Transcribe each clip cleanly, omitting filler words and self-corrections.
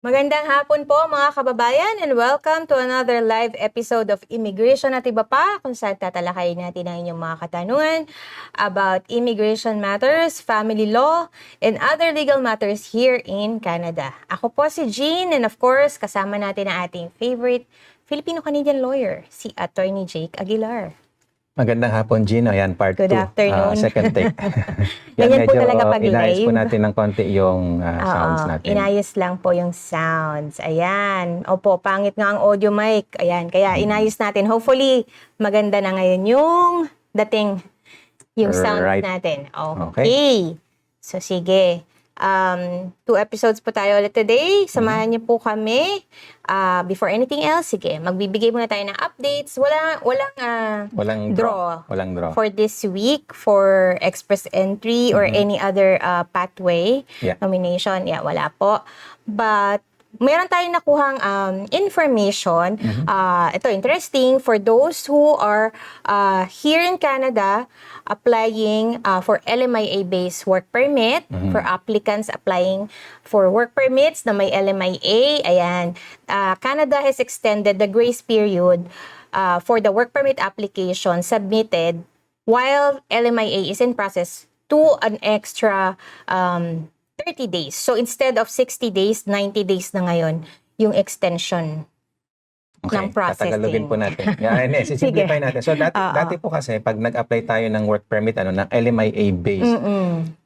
Magandang hapon po mga kababayan and welcome to another live episode of Immigration at Iba Pa kung saan tatalakayin natin ang inyong mga katanungan about immigration matters, family law, and other legal matters here in Canada. Ako po si Jean and of course kasama natin ang ating favorite Filipino-Canadian lawyer, si Attorney Jake Aguilar. Magandang hapon, Gino. Ayan, part 2. Good afternoon. Second take. Ganyan po talaga pag inayos po live. natin ng konti yung sounds natin. Inayos lang po yung sounds. Ayan. Opo, pangit nga ang audio mic. Ayan, kaya inayos natin. Hopefully, maganda na ngayon yung dating yung sound Right. natin. Okay. So, sige. 2 episodes po tayo ulit today. Samahan niyo po kami. Before anything else, sige, magbibigay muna tayo ng updates. Walang draw. Walang draw. For this week, for express entry or any other pathway nomination. Yeah, wala po. But, meron tayong nakuhang information. Ito, interesting. For those who are here in Canada, applying for LMIA-based work permit, for applicants applying for work permits na may LMIA, ayan, Canada has extended the grace period for the work permit application submitted while LMIA is in process to an extra 30 days. So instead of 60 days, 90 days na ngayon yung extension ng processing. Tatagalogin po natin. Sisimplify natin. So dati po kasi pag nag-apply tayo ng work permit, ng LMIA-based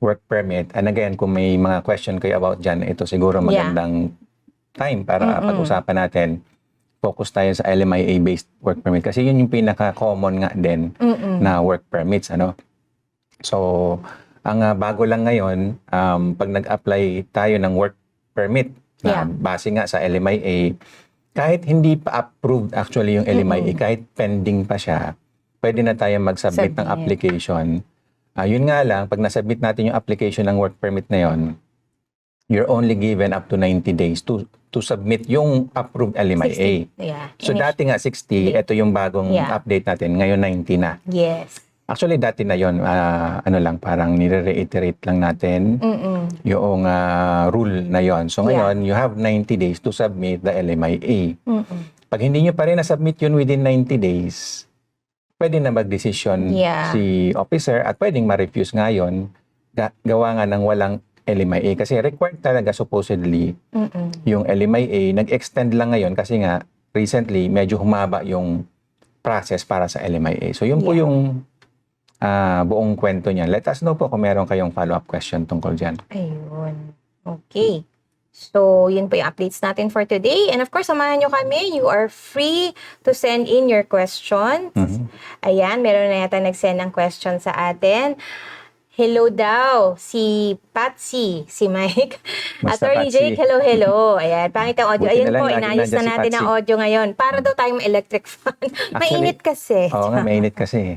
work permit, and again, kung may mga question kayo about dyan, ito siguro magandang time para pag-usapan natin. Focus tayo sa LMIA-based work permit kasi yun yung pinaka-common nga din na work permits. So, ang bago lang ngayon, pag nag-apply tayo ng work permit na base nga sa LMIA, kahit hindi pa approved actually yung LMIA, kahit pending pa siya, pwede na tayo mag-submit ng application. Yun nga lang, pag nasubmit natin yung application ng work permit na yun, you're only given up to 90 days to submit yung approved LMIA. 60. So dati nga 60, ito yung bagong update natin, ngayon 90 na. Yes. Actually, dati na yon parang nire-reiterate lang natin yung rule na yon. So ngayon, you have 90 days to submit the LMIA. Pag hindi nyo pa rin na-submit yun within 90 days, pwede na mag-decision si officer at pwedeng ma-refuse nga yun, gawa nga ng walang LMIA. Kasi required talaga supposedly yung LMIA. Nag-extend lang ngayon kasi nga recently medyo humaba yung process para sa LMIA. So yun po yung buong kwento niya. Let us know po kung meron kayong follow-up question tungkol dyan. Ayun. Okay. So, yun po yung updates natin for today. And of course, samahan nyo kami. You are free to send in your questions. Ayan, meron na yata nag-send ng question sa atin. Hello daw, si Patsy, si Mike. Attorney Jake, hello. Ayan, pangit ang audio. Ayan po, inayos na natin ang audio ngayon. Para daw tayong electric fan. Mainit kasi. Oo nga, mainit kasi.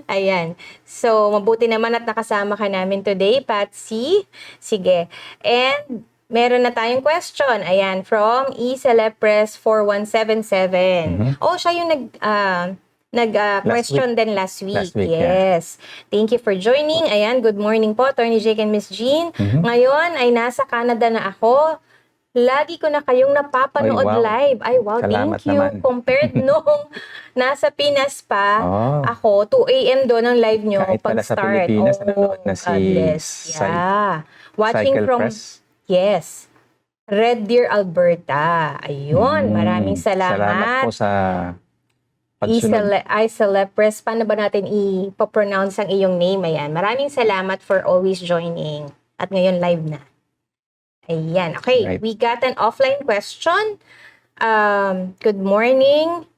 Ayan. So, mabuti naman at nakasama ka namin today, Patsy. Sige. And, meron na tayong question. Ayan, from Iselepres 4177. Siya yung question din last week. Yes. Thank you for joining. Ayan, good morning po, Attorney Jake and Miss Jean. Ngayon ay nasa Canada na ako. Lagi ko na kayong napapanood live. Ay, wow, salamat thank you. naman. Compared nung nasa Pinas pa, ako, 2 a.m. doon ang live nyo Kahit pala sa pag-start. Pilipinas, nanonood na si Watching Cycle from, Press. yes, Red Deer, Alberta. Ayun, maraming salamat. Salamat po sa pagsunod. Iselepres, paano ba natin i-pronounce ang iyong name? Ayan, maraming salamat for always joining. At ngayon live na. Ayan. Okay, Right. we got an offline question. Good morning.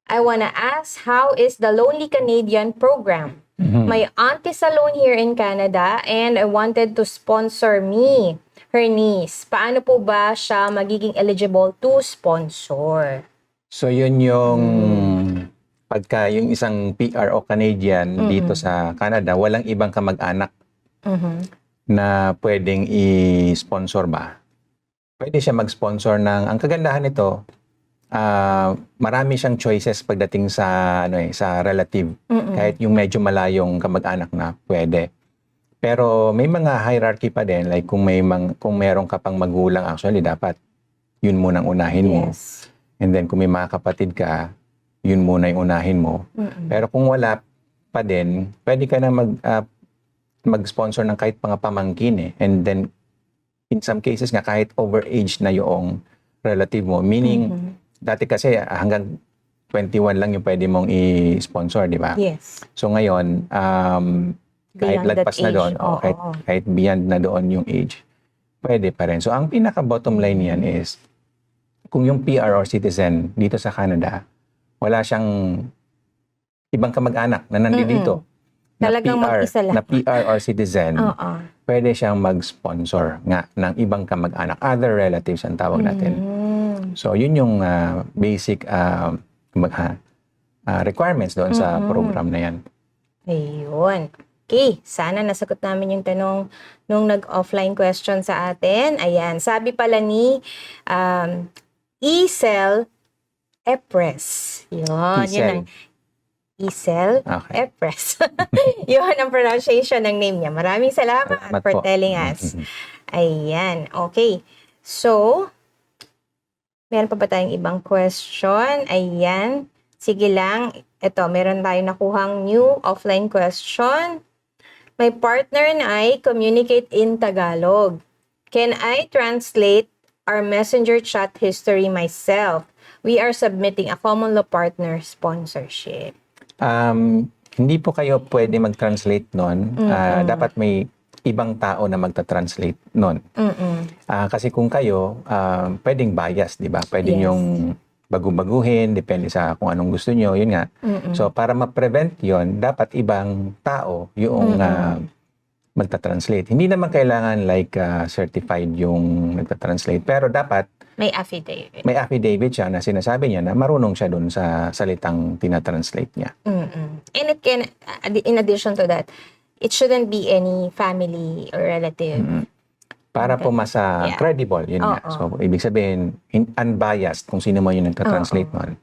I wanna ask, how is the Lonely Canadian program? My aunt is alone here in Canada and I wanted to sponsor me, her niece. Paano po ba siya magiging eligible to sponsor? So yun yung pagka yung isang PR o Canadian dito sa Canada, walang ibang kamag-anak na pwedeng i-sponsor ba? Pwede siya mag-sponsor ng, ang kagandahan nito, marami siyang choices pagdating sa sa relative. Kahit yung medyo malayong kamag-anak na pwede. Pero may mga hierarchy pa din, like kung meron ka pang magulang, actually dapat yun munang unahin mo. Yes. And then kung may mga kapatid ka, yun muna yung unahin mo. Pero kung wala pa din, pwede ka na mag-sponsor ng kahit mga pamangkin eh. And then in some cases nga kahit overage na yung relative mo, meaning dati kasi hanggang 21 lang yung pwede mong i-sponsor, di ba? Yes. So ngayon, kahit Beyond lagpas that na doon, age. Oo. kahit beyond na doon yung age, pwede pa rin. So ang pinaka-bottom line niyan is, kung yung PR or citizen dito sa Canada, wala siyang ibang kamag-anak na nandito. Talagang mag-isa lang. Na PR or citizen, Oo. pwede siyang mag-sponsor nga ng ibang kamag-anak. Other relatives ang tawag natin. So yun yung basic requirements doon sa program na yan. Ayun. Okay, sana nasagot namin yung tanong nung nag-offline question sa atin. Ayan, sabi pala ni Isel Epres. Yun, yun ang Isel Okay. Epres. Yun ang pronunciation ng name niya. Maraming salamat for telling us. Ayan, okay. So, meron pa ba tayong ibang question? Ayan. Sige lang. Ito, meron tayong nakuhang new offline question. My partner and I communicate in Tagalog. Can I translate our messenger chat history myself? We are submitting a common law partner sponsorship. Hindi po kayo pwede mag-translate nun. Dapat may ibang tao na magta-translate nun. Kasi kung kayo, pwedeng bias, di ba? Pwedeng Yes. yung bagu-baguhin, depende sa kung anong gusto nyo, yun nga. So, para ma-prevent yun, dapat ibang tao yung magta-translate. Hindi naman kailangan like certified yung nagta-translate, pero dapat May affidavit. may affidavit siya na sinasabi niya na marunong siya dun sa salitang tina-translate niya. And it can, in addition to that, it shouldn't be any family or relative. Para po mas credible, yun nga. So, ibig sabihin, unbiased kung sino man yung nagta-translate nun.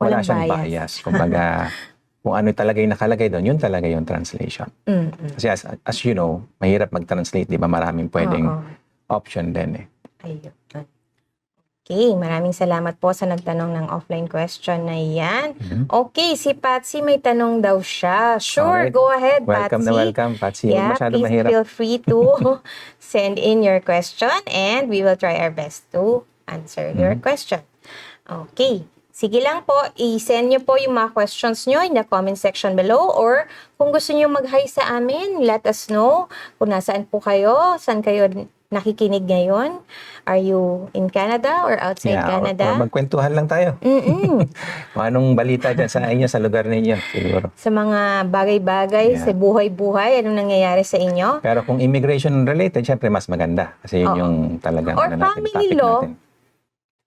Wala Walang siyang bias. bias. Kumbaga, kung ano talaga yung nakalagay doon, yun talaga yung translation. Kasi as you know, mahirap mag-translate, di ba? Maraming pwedeng option din eh. Ayun. Okay, maraming salamat po sa nagtanong ng offline question na yan. Okay, si Patsy may tanong daw siya. Sure, Alright. go ahead, Welcome Patsy. na welcome, Patsy. Huwag Yeah, masyado please mahirap. feel free to send in your question and we will try our best to answer your question. Okay. Sige lang po, i-send nyo po yung mga questions nyo in the comment section below or kung gusto nyo mag-hi sa amin, let us know kung nasaan po kayo, saan kayo nakikinig ngayon. Are you in Canada or outside Canada? Or magkwentuhan lang tayo. Kung anong balita dyan sa inyo, sa lugar ninyo, siguro. Sa mga bagay-bagay, sa buhay-buhay, anong nangyayari sa inyo? Pero kung immigration related, syempre mas maganda. Kasi yun yung talagang Or natin, family topic law. natin.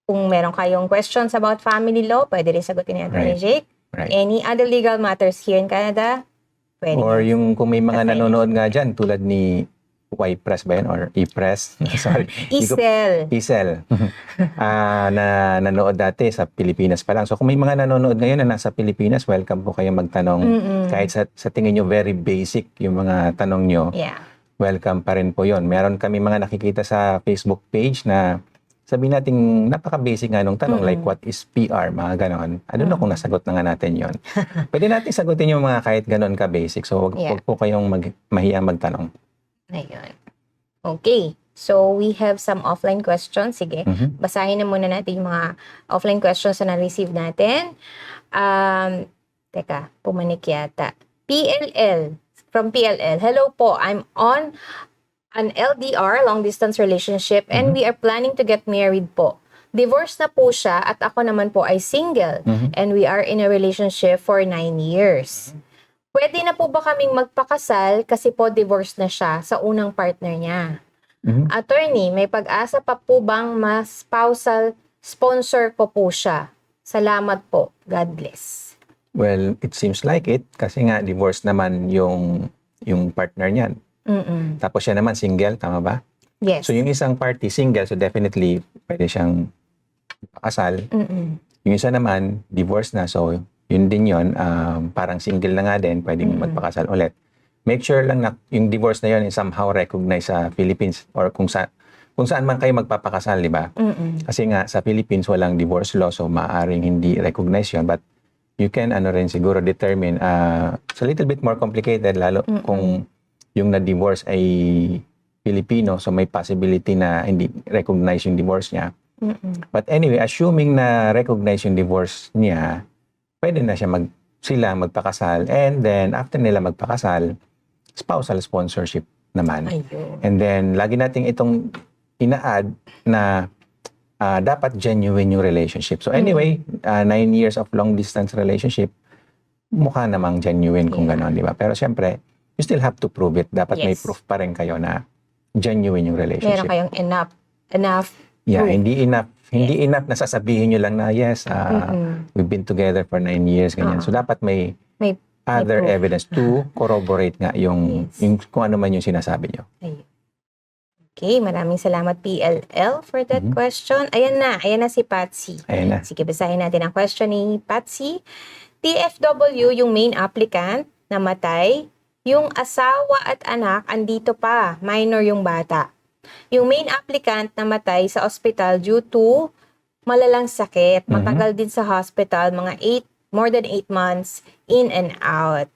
Kung meron kayong questions about family law, pwede rin sagutin ni Atty. Jake. Right. Any other legal matters here in Canada, pwede. Or yung kung may mga Kasi- nanonood nga dyan, tulad ni Y-Press ba yan? Or E-Press? Sorry. Isel. Na nanood dati sa Pilipinas pa lang. So kung may mga nanonood ngayon na nasa Pilipinas, welcome po kayo magtanong. Kahit sa tingin nyo very basic yung mga tanong nyo, Yeah. welcome pa rin po yon. Meron kami mga nakikita sa Facebook page na sabihin natin napaka-basic nga nung tanong, like what is PR, mga ganon. I don't know kung nasagot na nga natin yon. Pwede natin sagutin yung mga kahit ganon ka-basic. So wag po kayong mahiyang magtanong. Ayun. Okay. So, we have some offline questions. Sige, basahin na muna natin yung mga offline questions na na-receive natin. Teka, pumanik yata. From PLL. Hello po, I'm on an LDR, long distance relationship, and we are planning to get married po. Divorced na po siya at ako naman po ay single. And we are in a relationship for 9 years. Pwede na po ba kaming magpakasal kasi po divorced na siya sa unang partner niya? Attorney, may pag-asa pa po bang mas spousal sponsor ko po siya? Salamat po. God bless. Well, it seems like it kasi nga divorced naman yung partner niyan. Tapos siya naman single, tama ba? Yes. So yung isang party single, so definitely pwede siyang pakasal. Yung isa naman divorced na, so yun din yun, parang single na nga din, pwedeng magpakasal ulit. make sure lang na yung divorce na yun is somehow recognized sa Philippines or kung saan man kayo magpapakasal, di ba? Kasi nga sa Philippines walang divorce law, so maaaring hindi recognize yun, but you can rin siguro determine it's a little bit more complicated lalo kung yung na-divorce ay Filipino, so may possibility na hindi recognize yung divorce niya. But anyway, assuming na recognize yung divorce niya, pwede na sila magpakasal, and then after nila magpakasal, spousal sponsorship naman. Ayun. And then lagi nating itong ina-add na dapat genuine yung relationship. So anyway, 9 years of long distance relationship, mukha namang genuine kung gano'n, di ba? Pero syempre, you still have to prove it. Dapat may proof pa rin kayo na genuine yung relationship. Meron kayong enough Yeah, proof. hindi enough na sasabihin nyo lang na yes, we've been together for 9 years, ganyan. So dapat may other proof. evidence to corroborate nga yung kung ano man yung sinasabi nyo. Ayun. Okay, maraming salamat PLL for that question. Ayan na si Patsy. Ayan na. Sige, basahin natin ang question ni Patsy. TFW yung main applicant, namatay. Yung asawa at anak andito pa, minor yung bata. Yung main applicant namatay sa ospital due to malalang sakit. Matagal din sa hospital, more than 8 months in and out.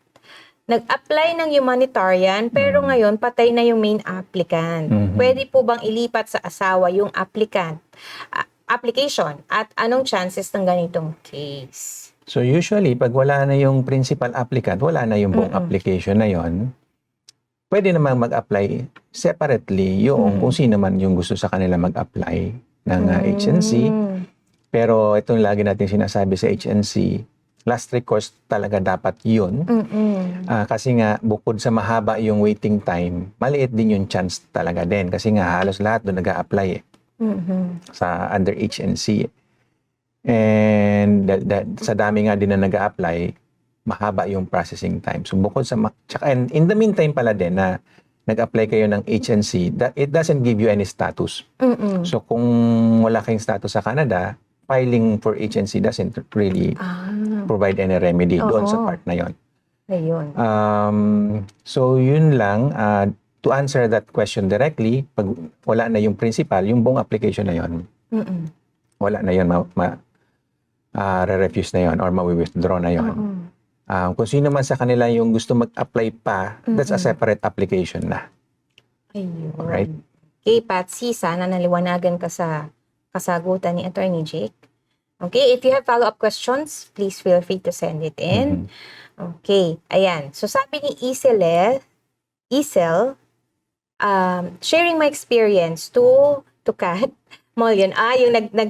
Nag-apply ng humanitarian pero ngayon patay na yung main applicant. Pwede po bang ilipat sa asawa yung application at anong chances ng ganitong case? So usually, pag wala na yung principal applicant, wala na yung buong application na yon, pwede namang mag-apply separately yung kung sino man yung gusto sa kanila mag-apply ng HNC. Pero itong lagi natin sinasabi sa HNC, last recourse talaga dapat yun. Kasi nga, bukod sa mahaba yung waiting time, maliit din yung chance talaga din. Kasi nga, halos lahat doon nag-a-apply sa under HNC. And sa dami nga din na nag-a-apply, mahaba yung processing time. So bukod sa and in the meantime pala din na nag-apply kayo ng HNC, it doesn't give you any status. So kung wala kayong status sa Canada, filing for HNC doesn't really provide any remedy doon sa part na yon. Ayun. So yun lang, to answer that question directly, pag wala na yung principal, yung buong application na yon, wala na yun, re-refuse na yon or ma-withdraw na yon. Kung sino man sa kanila yung gusto mag-apply pa, that's a separate application na. Ayun. Alright? Okay, Patsy, sana naliwanagan ka sa kasagutan ni Attorney Jake. Okay, if you have follow-up questions, please feel free to send it in. Okay, ayan. So sabi ni Isel, sharing my experience to Kat Molion,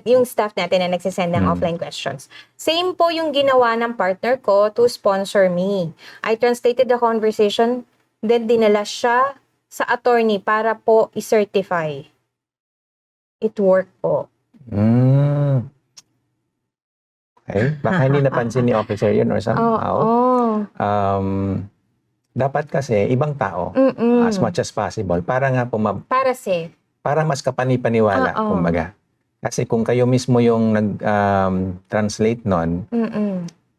yung staff natin na nagsisend ng offline questions. Same po yung ginawa ng partner ko to sponsor me. I translated the conversation, then dinala siya sa attorney para po i-certify. It worked po. Okay. Baka hindi napansin ni officer yun or somehow. Dapat kasi ibang tao as much as possible para nga para mas kapani-paniwala, kumbaga. Kasi kung kayo mismo yung nag-translate nun,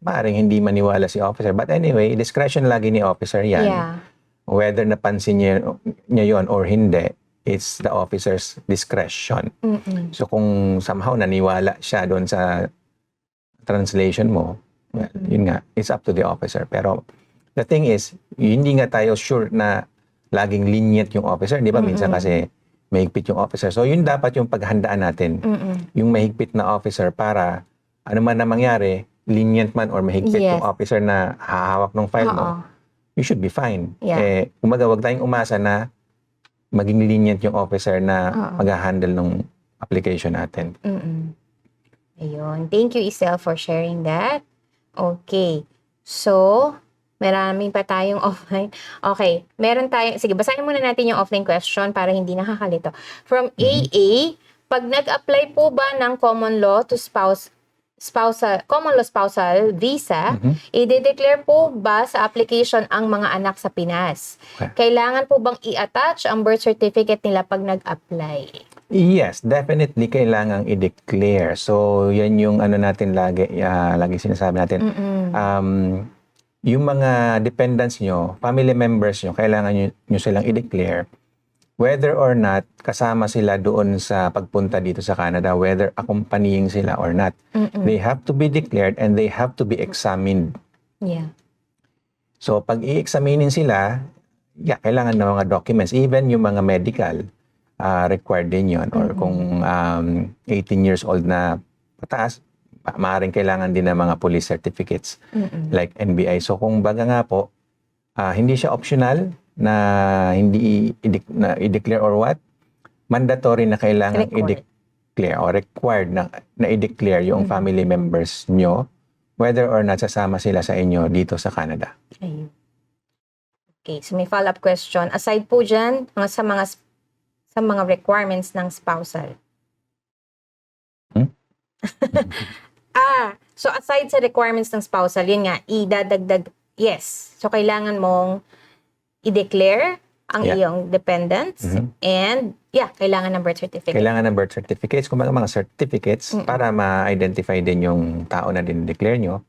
maaaring hindi maniwala si officer. But anyway, discretion lagi ni officer yan. Yeah. Whether napansin niya yun or hindi, it's the officer's discretion. So kung somehow naniwala siya doon sa translation mo, well, yun nga, it's up to the officer. Pero the thing is, hindi nga tayo sure na laging lenient yung officer. Di ba? Minsan kasi mahigpit yung officer. So yun dapat yung paghandaan natin. Yung mahigpit na officer para ano man na mangyari, lenient man or mahigpit yung officer na hahawak ng file mo, you should be fine. Yeah. Kumaga, wag tayong umasa na maging lenient yung officer na mag-handle ng application natin. Ayun. Thank you, Isel, for sharing that. Okay. So, maraming pa tayong offline. Okay. Meron tayong, sige, basahin muna natin yung offline question para hindi nakakalito. From AA, pag nag-apply po ba ng common law to common law spousal visa, i-declare po ba sa application ang mga anak sa Pinas? Okay. Kailangan po bang i-attach ang birth certificate nila pag nag-apply? Yes, definitely kailangang i-declare. So, yan yung ano natin lagi sinasabi natin. yung mga dependents nyo, family members nyo, kailangan nyo silang i-declare whether or not kasama sila doon sa pagpunta dito sa Canada, whether accompanying sila or not. They have to be declared and they have to be examined. Yeah. So, pag i-examinin sila, kailangan ng mga documents, even yung mga medical, required din yun. Or kung 18 years old na pataas, maaaring kailangan din ng mga police certificates like NBI. So, kung baga nga po, hindi siya optional na hindi i-declare or what, mandatory na kailangan i-declare or required na i-declare yung family members nyo whether or not sasama sila sa inyo dito sa Canada. Ayun. Okay, so may follow-up question. Aside po dyan, sa mga requirements ng spousal. So aside sa requirements ng spousal, yun nga, idadagdag, yes. So kailangan mong i-declare ang iyong dependents and kailangan ng birth certificate. Kailangan ng birth certificates, kung mga certificates para ma-identify din yung tao na din-declare nyo.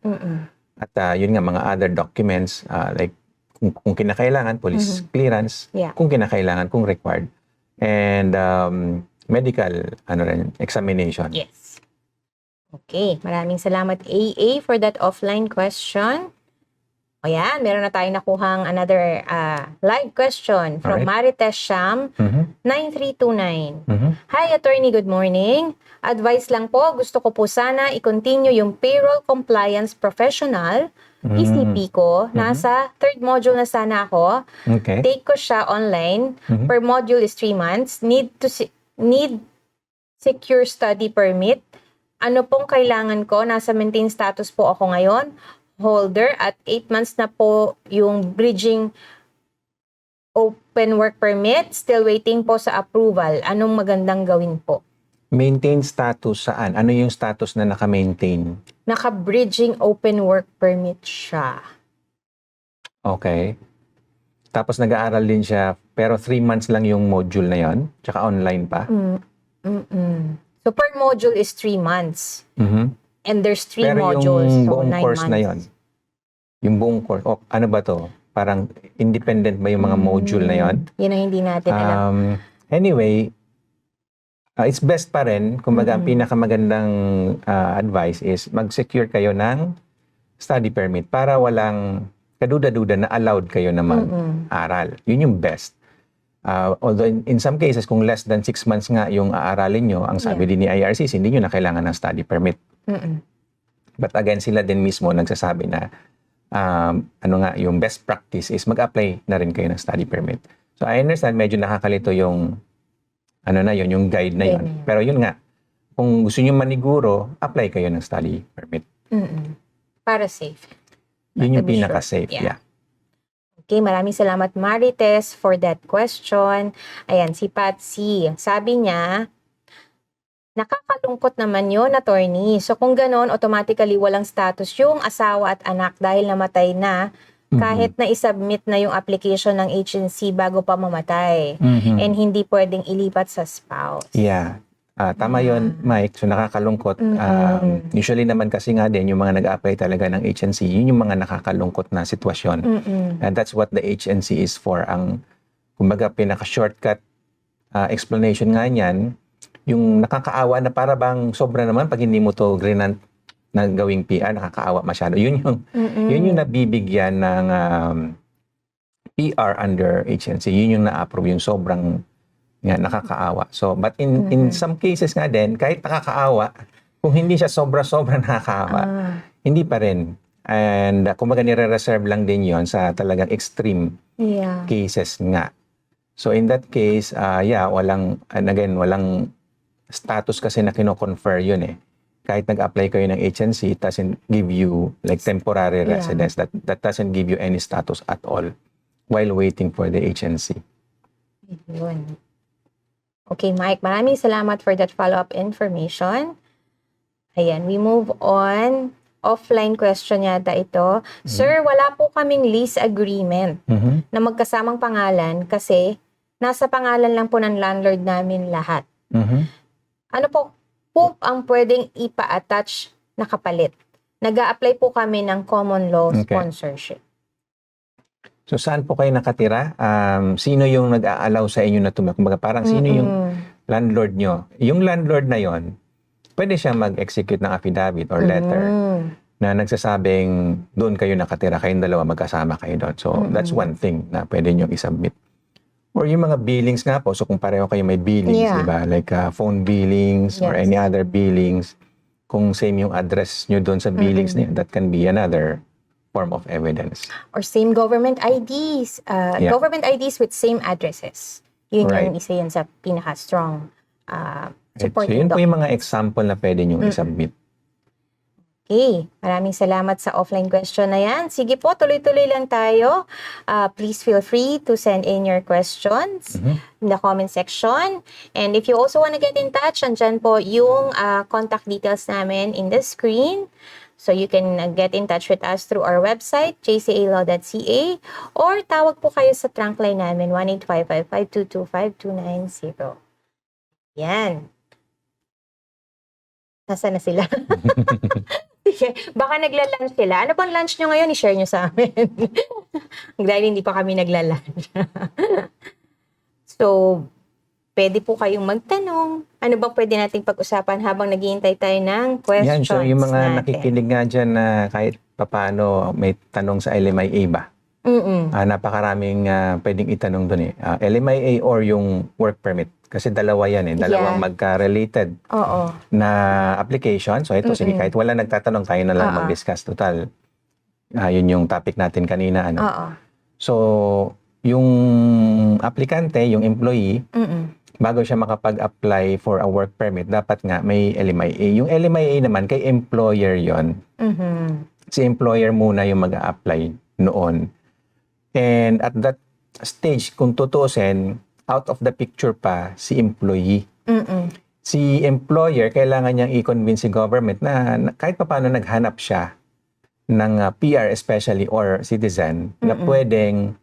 At yun nga, mga other documents like kung kinakailangan, police clearance, kung kinakailangan, kung required. And medical examination. Yes. Okay, maraming salamat AA for that offline question. O yan, meron na tayong nakuhang another live question from Marites Sham, 9329. Hi, attorney, good morning. Advice lang po, gusto ko po sana i-continue yung payroll compliance professional, PCP ko. Nasa third module na sana ako. Okay. Take ko siya online. Per module is 3 months. Need secure study permit. Ano pong kailangan ko? Nasa maintain status po ako ngayon. Holder at 8 months na po yung bridging open work permit. Still waiting po sa approval. Anong magandang gawin po? Maintain status saan? Ano yung status na naka-maintain? Naka-bridging open work permit siya. Okay. Tapos nag-aaral din siya, pero 3 months lang yung module na yon, tsaka online pa? So per module is 3 months. And there's 3 pero modules, yung so buong 9 course months. na yon, yung buong course, ano ba to? Parang independent ba yung mga module na yon? Yun ang hindi natin alam. Anyway, it's best pa rin, kumbaga ang pinakamagandang advice is mag-secure kayo ng study permit para walang kaduda-duda na allowed kayo na mag-aral. Yun yung best. Although in some cases, kung less than 6 months nga yung aaralin nyo, ang sabi din ni IRCC, hindi nyo na kailangan ng study permit. But again, sila din mismo nagsasabi na yung best practice is mag-apply na rin kayo ng study permit. So I understand, medyo nakakalito yung yung guide na yun. Pero yun nga, kung gusto nyo maniguro, apply kayo ng study permit. Para safe. Yun yung pinaka-safe. Yeah. Okay, maraming salamat Marites for that question. Ayan, si Patsy. Sabi niya, nakakalungkot naman yun, attorney. So kung ganon, automatically walang status yung asawa at anak dahil namatay na kahit na isubmit na yung application ng agency bago pa mamatay. And hindi pwedeng ilipat sa spouse. Yeah. Tama yun, Mike. So nakakalungkot. Usually naman kasi nga din, yung mga nag-apply talaga ng HNC, yun yung mga nakakalungkot na sitwasyon. And that's what the HNC is for. Ang, kumbaga, pinaka-shortcut explanation nga niyan, yung nakakaawa na para bang sobra naman pag hindi mo to grinant na gawing PR, nakakaawa masyado. Yun yung nabibigyan ng PR under HNC. Yun yung na-approve, yung sobrang nakakaawa. So, but in some cases nga din, kahit nakakaawa, kung hindi siya sobra-sobra nakakaawa, hindi pa rin. And kumbaga nire-reserve lang din yon sa talagang extreme cases nga. So, in that case, walang status kasi na kino-confer yun eh. Kahit nag-apply kayo ng HNC, it doesn't give you like temporary residence. That doesn't give you any status at all while waiting for the HNC. Yun. Okay, Mike, maraming salamat for that follow-up information. Ayan, we move on. Offline question yata ito. Sir, wala po kaming lease agreement na magkasamang pangalan kasi nasa pangalan lang po ng landlord namin lahat. Ano po ang pwedeng ipa-attach na kapalit? Nag-a-apply po kami ng common law sponsorship. So saan po kayo nakatira? Sino yung nag-a-allow sa inyo na tumira? Kumbaga parang sino yung landlord nyo? Yung landlord na yon, pwede siya mag-execute ng affidavit or letter na nagsasabing doon kayo nakatira, kayong dalawa magkasama kayo doon. So that's one thing na pwede nyo isubmit. Or yung mga billings nga po, so kung pareho kayo may billings, di ba? Like phone billings or any other billings, kung same yung address nyo doon sa billings na yun, that can be another form of evidence. Or same government IDs. Government IDs with same addresses. Yun yung isa yun sa pinaka-strong supporting So yun po yung mga example na pwede nyo isubmit. Okay. Maraming salamat sa offline question na yan. Sige po, tuloy-tuloy lang tayo. Please feel free to send in your questions in the comment section. And if you also want to get in touch, andyan po yung contact details namin in the screen. So you can get in touch with us through our website, jcalaw.ca, or tawag po kayo sa trunk line namin, 1-855-522-5290. Yan. Nasaan na sila? Baka nagla-lunch sila. Ano bang lunch nyo ngayon? I-share nyo sa amin. Dahil hindi pa kami nagla-lunch. So, pwede po kayong magtanong. Ano bang pwede nating pag-usapan habang naghihintay tayo ng questions? Yan, so yung mga natin. nakikinig nga dyan na kahit papaano may tanong sa LMIA ba? Napakaraming pwedeng itanong doon eh. LMIA or yung work permit. Kasi dalawa yan eh. Dalawang magka-related na application. So ito, sige, kahit wala nagtatanong, tayo na lang mag-discuss. Total, yun yung topic natin kanina. So, yung aplikante, yung employee, bago siya makapag-apply for a work permit, dapat nga may LMIA. Yung LMIA naman, kay employer yon. Si employer muna yung mag-a-apply noon. And at that stage, kung tutuusin, out of the picture pa si employee. Si employer, kailangan niyang i-convince si government na kahit paano naghanap siya ng PR especially or citizen na pwedeng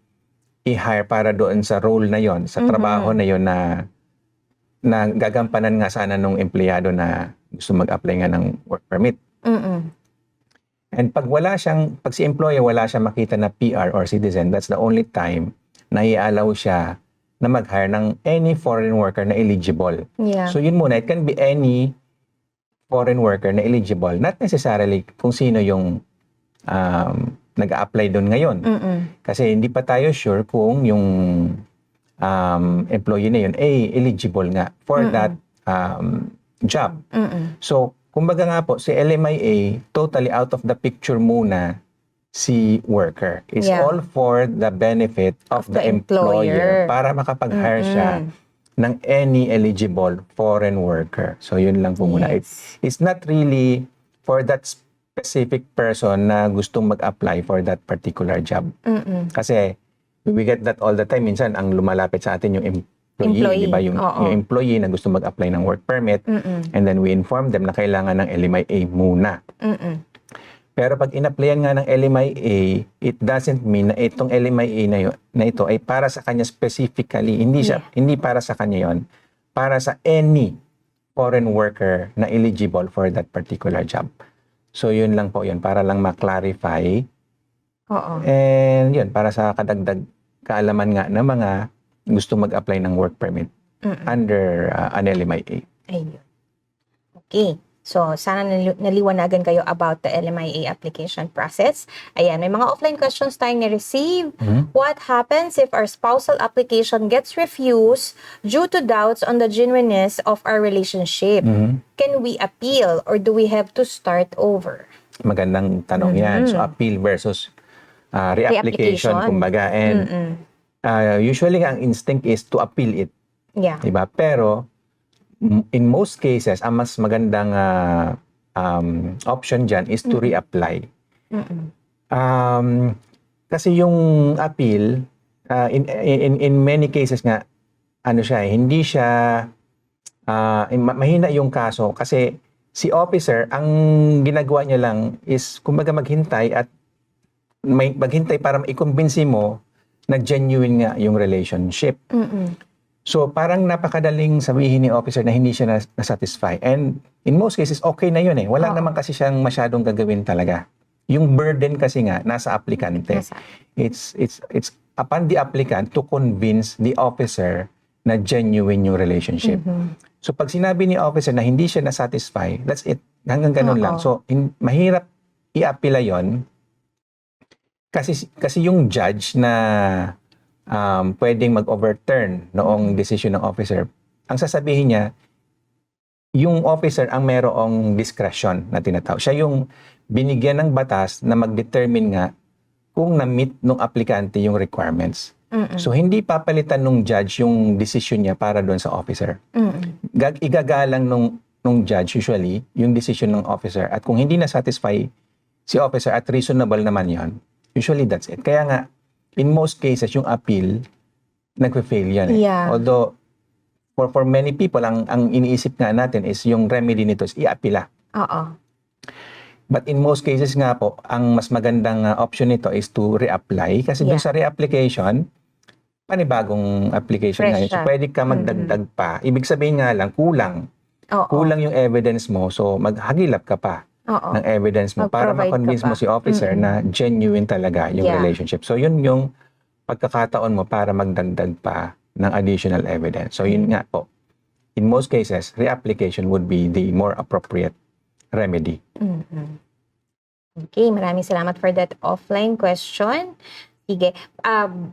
i-hire para doon sa role na yon, sa trabaho na yon na gagampanan nga sana nung empleyado na gusto mag-apply nga ng work permit. And pag si employer wala siyang makita na PR or citizen, that's the only time na i-allow siya na mag-hire ng any foreign worker na eligible. So yun muna, it can be any foreign worker na eligible, not necessarily kung sino yung nag-a-apply doon ngayon. Kasi hindi pa tayo sure kung yung employee na yun eligible nga for that job. So, kumbaga nga po, si LMIA, totally out of the picture muna si worker. It's all for the benefit of the employer para makapag-hire siya ng any eligible foreign worker. So, yun lang po muna. It's not really for that specific person na gustong mag-apply for that particular job. Kasi, we get that all the time. Minsan, ang lumalapit sa atin yung employee. Di ba? Yung employee na gusto mag-apply ng work permit. And then, we inform them na kailangan ng LMIA muna. Pero pag in-applyan nga ng LMIA, it doesn't mean na itong LMIA na ito ay para sa kanya specifically. Hindi para sa kanya yon, para sa any foreign worker na eligible for that particular job. So yun lang po yun, para lang ma-clarify. And yun, para sa kadagdag kaalaman nga ng mga gusto mag-apply ng work permit under an LMIA. Ayun. Okay. So, sana naliwanagan kayo about the LMIA application process. Ayan, may mga offline questions tayong na-receive. What happens if our spousal application gets refused due to doubts on the genuineness of our relationship? Can we appeal or do we have to start over? Magandang tanong yan. So, appeal versus reapplication, kumbaga. And usually, ang instinct is to appeal it. Diba? Pero, in most cases, ang mas magandang option dyan is to reapply. Kasi yung appeal, in many cases nga, hindi siya, mahina yung kaso. Kasi si officer, ang ginagawa niya lang is, kumbaga maghintay at maghintay para i-convince mo na genuine nga yung relationship. So, parang napakadaling sabihin ni officer na hindi siya na-satisfy. And in most cases, okay na yun eh. Wala naman kasi siyang masyadong gagawin talaga. yung burden kasi nga nasa aplikante. It's upon the applicant to convince the officer na genuine yung relationship. So pag sinabi ni officer na hindi siya na-satisfy, that's it. Hanggang ganun lang. So mahirap i-appeal yon kasi yung judge na pwedeng mag-overturn noong decision ng officer, ang sasabihin niya, yung officer ang merong discretion na tinatawag. Siya yung binigyan ng batas na mag-determine nga kung na-meet ng aplikante yung requirements. So, hindi papalitan nung judge yung decision niya para doon sa officer. Igagalang nung judge usually yung decision ng officer. At kung hindi na-satisfy si officer at reasonable naman yon, usually that's it. Kaya nga, in most cases, yung appeal, nagpe-fail yan. Although, for many people, ang iniisip nga natin is yung remedy nito is i-appeala. But in most cases nga po, ang mas magandang option nito is to reapply. Kasi dun sa reapplication, panibagong application na yun. So, pwede ka magdagdag pa. Ibig sabihin nga lang, kulang. Kulang yung evidence mo. So, maghagilap ka pa ng evidence mo para ma-convince mo si officer na genuine talaga yung relationship. So, yun yung pagkakataon mo para magdagdag pa ng additional evidence. So, yun nga po. In most cases, reapplication would be the more appropriate remedy. Okay, maraming salamat for that offline question. Sige,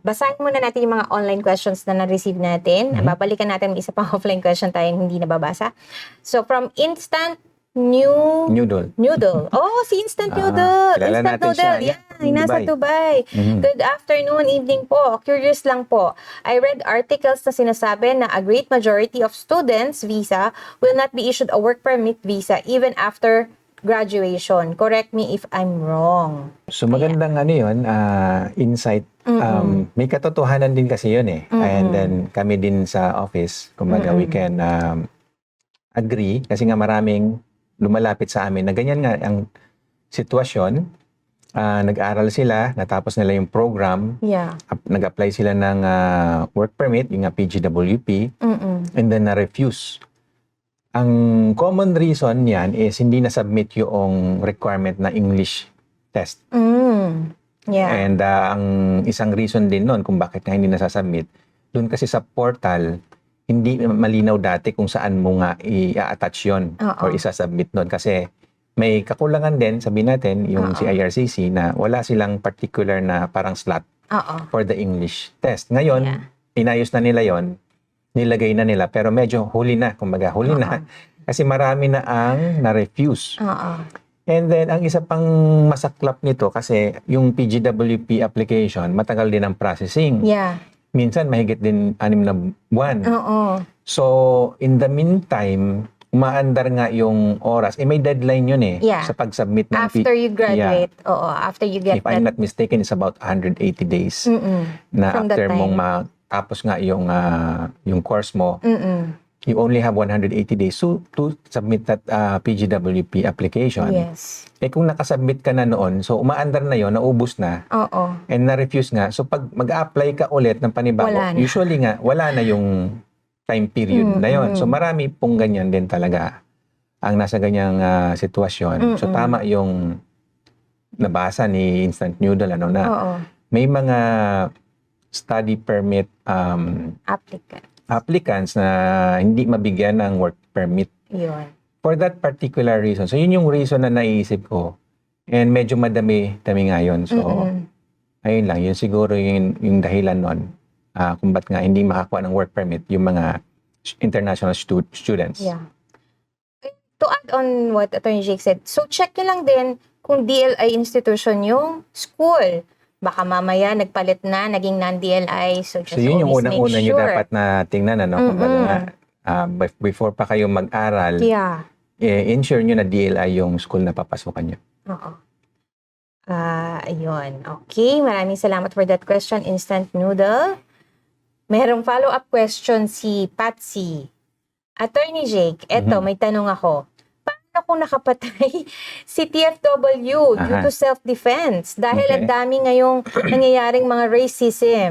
basahin muna natin yung mga online questions na na-receive natin. Babalikan natin isa pang offline question tayong hindi nababasa. So, from Instant Noodle. Oh, si Instant Noodle. Instant Noodle. Siya. Nasa Dubai. Good afternoon, evening po. Curious lang po. I read articles na sinasabi na a great majority of students visa will not be issued a work permit visa even after graduation. Correct me if I'm wrong. So magandang yun, insight. May katotohanan din kasi yun eh. And then kami din sa office, kumbaga we can agree kasi nga maraming lumalapit sa amin na ganyan nga ang sitwasyon. Nag-aral sila, natapos nila yung program, nag-apply sila ng work permit, yung PGWP, and then na-refuse. Ang common reason niyan is hindi na-submit yung requirement na English test. And ang isang reason din nun kung bakit nga hindi nasasubmit, doon kasi sa portal, hindi malinaw dati kung saan mo nga i-attach yun or isasubmit nun. Kasi may kakulangan din, sabihin natin, yung si IRCC na wala silang particular na parang slot for the English test. Ngayon, inayos na nila yon, nilagay na nila, pero medyo huli na, kumbaga huli na. Kasi marami na ang na-refuse. And then, ang isa pang masaklap nito, kasi yung PGWP application, matagal din ang processing. Minsan, mahigit din 6 na buwan. So, in the meantime, umaandar nga yung oras. May deadline yun eh. Sa pag-submit ng after you graduate. After you get if I'm not mistaken, it's about 180 days na from after mong matapos nga yung course mo. You only have 180 days to submit that PGWP application. Kung nakasubmit ka na noon, so umaandar na yon, naubos na, and na-refuse nga. So pag mag-a-apply ka ulit ng panibago, usually nga, wala na yung time period na yon. So marami pong ganyan din talaga ang nasa ganyang sitwasyon. So tama yung nabasa ni Instant Noodle, na may mga study permit applicants na hindi mabigyan ng work permit. For that particular reason. So, yun yung reason na naiisip ko. And medyo madami nga yun. So, ayun lang. Yun siguro yung dahilan nun. Kung ba't nga hindi makakuha ng work permit yung mga international students. To add on what Attorney Jake said, so check nyo lang din kung DLI institution yung school. Baka mamaya nagpalit na, naging non-DLI. So, just yun yung always unang-una make nyo sure. dapat na tingnan, before pa kayo mag-aral, ensure nyo na DLI yung school na papasukan nyo. Ayun. Okay, maraming salamat for that question, Instant Noodle. Merong follow-up question si Patsy. Attorney Jake, may tanong ako. Paano kung nakapatay si TFW due to self-defense? Dahil ang dami ngayong nangyayaring mga racism.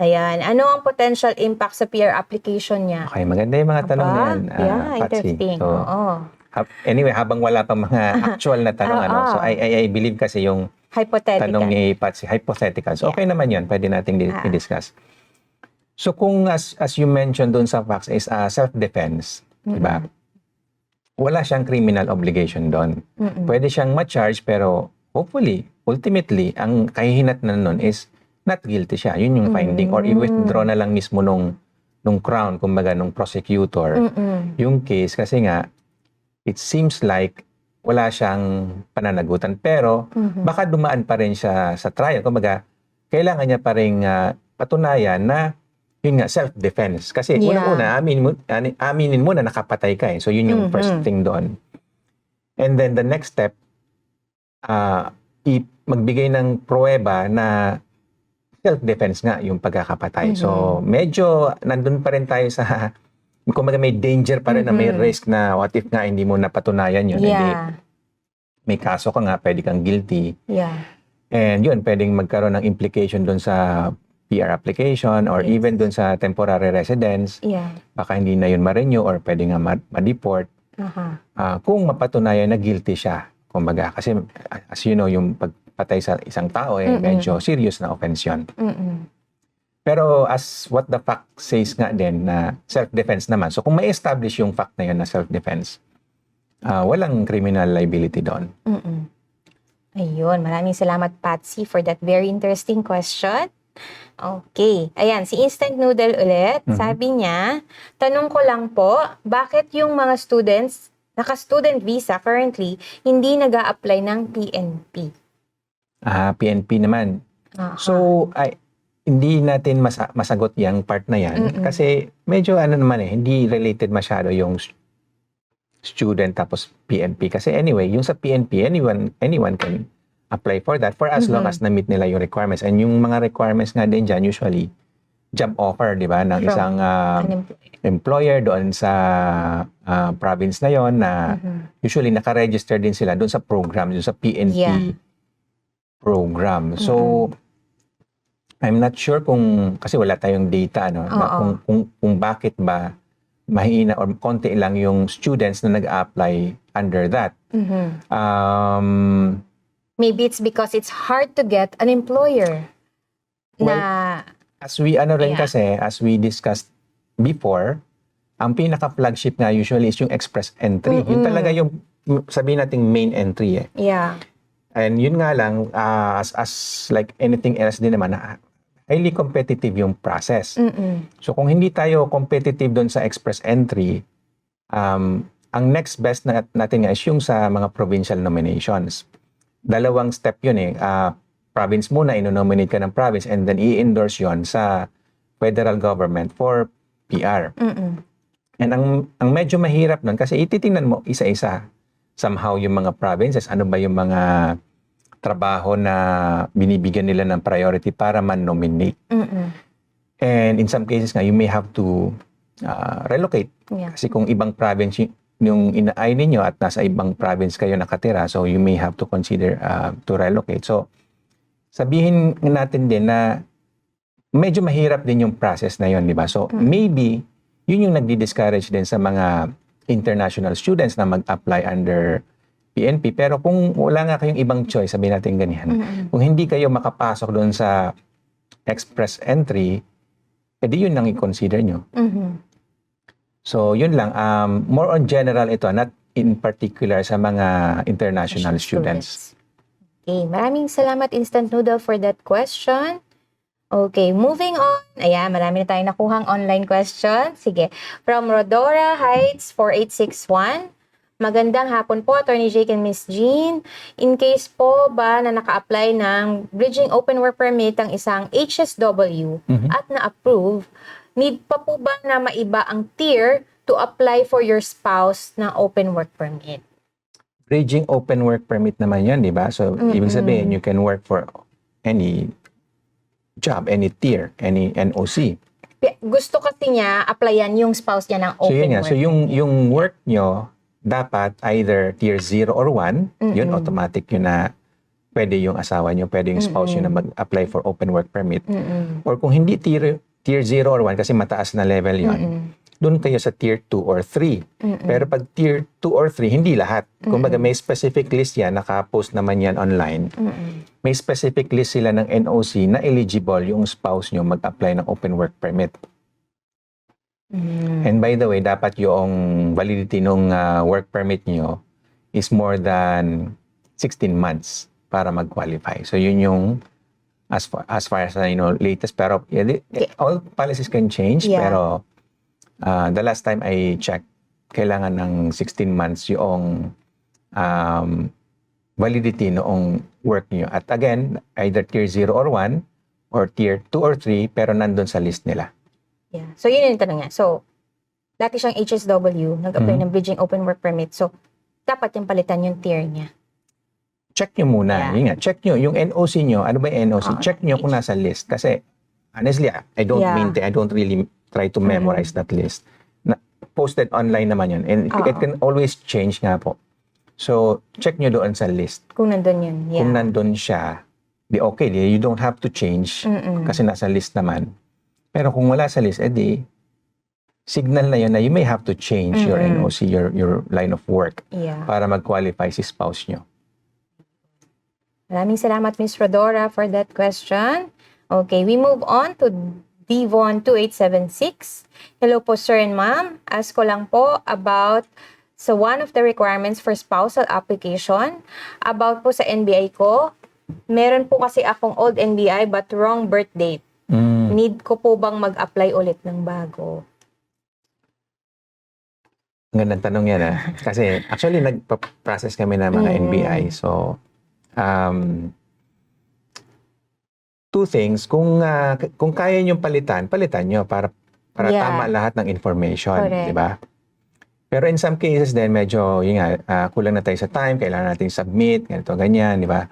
Ayan. Ano ang potential impact sa PR application niya? Okay, maganda yung mga tanong na yan, Patsy. Interesting. So, Anyway, habang wala pa mga actual na tanong, so I believe kasi yung hypothetical. Tanong ni Patsy, hypothetical. So, okay naman yun. Pwede nating i-discuss. So, kung as you mentioned doon sa facts is self-defense, diba? Wala siyang criminal obligation doon. Pwede siyang ma-charge pero hopefully, ultimately, ang kahihinatnan nun is not guilty siya. Yun yung finding. Or i-withdraw na lang mismo nung Crown, kumbaga nung prosecutor, yung case. Kasi nga, it seems like wala siyang pananagutan. Pero, baka dumaan pa rin siya sa trial. Kumbaga, kailangan niya pa rin patunayan na yun nga, self-defense. Kasi unang-una, aminin mo na nakapatay ka eh. So, yun yung first thing doon. And then, the next step, magbigay ng pruweba na self-defense nga yung pagkakapatay. So, medyo nandun pa rin tayo sa, kumbaga may danger pa rin na may risk na what if nga hindi mo napatunayan yun. Hindi, may kaso ka nga, pwede kang guilty. And yun, pwedeng magkaroon ng implication doon sa PR application or even doon sa temporary residence. Baka hindi na yun ma-renew or pwede nga ma-deport. Kung mapatunayan na guilty siya. Kumbaga, kasi as you know, yung pagpatay sa isang tao medyo serious na offense yun. Pero as what the fact says nga din na self-defense naman. So kung may establish yung fact na yun na self-defense, walang criminal liability doon. Ayun, maraming salamat Patsy for that very interesting question. Okay. Ayan, si Instant Noodle ulit. Sabi niya, tanong ko lang po, bakit yung mga students, naka-student visa currently, hindi nag-a-apply ng PNP? PNP naman. So, hindi natin masagot yung part na yan. Kasi medyo hindi related masyado yung student tapos PNP. Kasi anyway, yung sa PNP, anyone can apply for that for as long as na-meet nila yung requirements. And yung mga requirements nga din dyan, usually, job offer, di ba, ng isang employer doon sa province na yon na usually naka-register din sila doon sa program, doon sa PNP program. So, I'm not sure kasi wala tayong data, kung bakit ba mahina or konti lang yung students na nag-apply under that. Maybe it's because it's hard to get an employer. Well, as we discussed before, ang pinaka-flagship nga usually is yung express entry. Yun talaga yung sabihin nating main entry And yun nga lang, as like anything else din naman, highly competitive yung process. So kung hindi tayo competitive doon sa express entry, ang next best natin nga is yung sa mga provincial nominations. Dalawang step yun province muna, ino-nominate ka ng province and then i-endorse yun sa federal government for PR. And ang medyo mahirap nun kasi ititingnan mo isa-isa somehow yung mga provinces, ano ba yung mga trabaho na binibigyan nila ng priority para man-nominate. And in some cases nga, you may have to relocate. Kasi kung ibang province yung ina-eye ninyo at nasa ibang province kayo nakatira, so you may have to consider to relocate. So, sabihin natin din na medyo mahirap din yung process na yun, di ba? So, maybe, yun yung nagdi-discourage din sa mga international students na mag-apply under PNP. Pero kung wala nga kayong ibang choice, sabihin natin ganyan, kung hindi kayo makapasok doon sa express entry, edi yun lang i-consider nyo. So, yun lang. More on general ito, not in particular sa mga international students. Okay, maraming salamat Instant Noodle for that question. Okay, moving on. Ayan, marami na tayong nakuhang online question. Sige, from Rodora Heights 4861. Magandang hapon po, Attorney Jake and Miss Jean. In case po ba na naka-apply ng Bridging Open Work Permit ang isang HSW at na-approve, need pa po ba na maiba ang tier to apply for your spouse na open work permit? Bridging open work permit naman yan, di ba? So, ibig sabihin, you can work for any job, any tier, any NOC. Gusto kasi niya, applyan yung spouse niya ng open work. So, yung work nyo, dapat either tier 0 or 1, yun automatic yun na pwede yung asawa nyo, pwede yung spouse nyo na mag-apply for open work permit. Or kung hindi tier 0 or 1, kasi mataas na level yun, doon kayo sa tier 2 or 3. Pero pag tier 2 or 3, hindi lahat. Kumbaga may specific list yan, naka-post naman yan online. May specific list sila ng NOC na eligible yung spouse nyo mag-apply ng open work permit. And by the way, dapat yung validity ng work permit nyo is more than 16 months para mag-qualify. So yun yung as far as latest, pero all policies can change, pero the last time I checked, kailangan ng 16 months yung validity noong work nyo. At again, either tier 0 or 1 or tier 2 or 3, pero nandun sa list nila. Yeah. So yun yung tanong niya. So, dati siyang HSW, nag-apply ng bridging open work permit. So, dapat yung palitan yung tier niya. Check nyo muna. Yun nga, check nyo. Yung NOC nyo, ano ba yung NOC? Check nyo kung nasa list. Kasi, honestly, I don't really try to memorize that list. Posted online naman yun. And it can always change nga po. So, check nyo doon sa list. Kung nandun yun. Yeah. Kung nandun siya, di okay. You don't have to change kasi nasa list naman. Pero kung wala sa list, edi, signal na yun na you may have to change your NOC, your line of work para mag-qualify si spouse nyo. Maraming salamat, Ms. Rodora, for that question. Okay, we move on to Devon 2876. Hello po, sir and ma'am. Ask ko lang po about one of the requirements for spousal application. About po sa NBI ko, meron po kasi akong old NBI but wrong birth date. Need ko po bang mag-apply ulit ng bago? Ang gandang tanong yan Kasi actually nagpa-process kami ng mga NBI. So, two things. Kung kaya nyo palitan nyo para tama lahat ng information. Di ba? Pero in some cases din, medyo kulang na tayo sa time, kailangan natin submit, ganito, ganyan, di ba?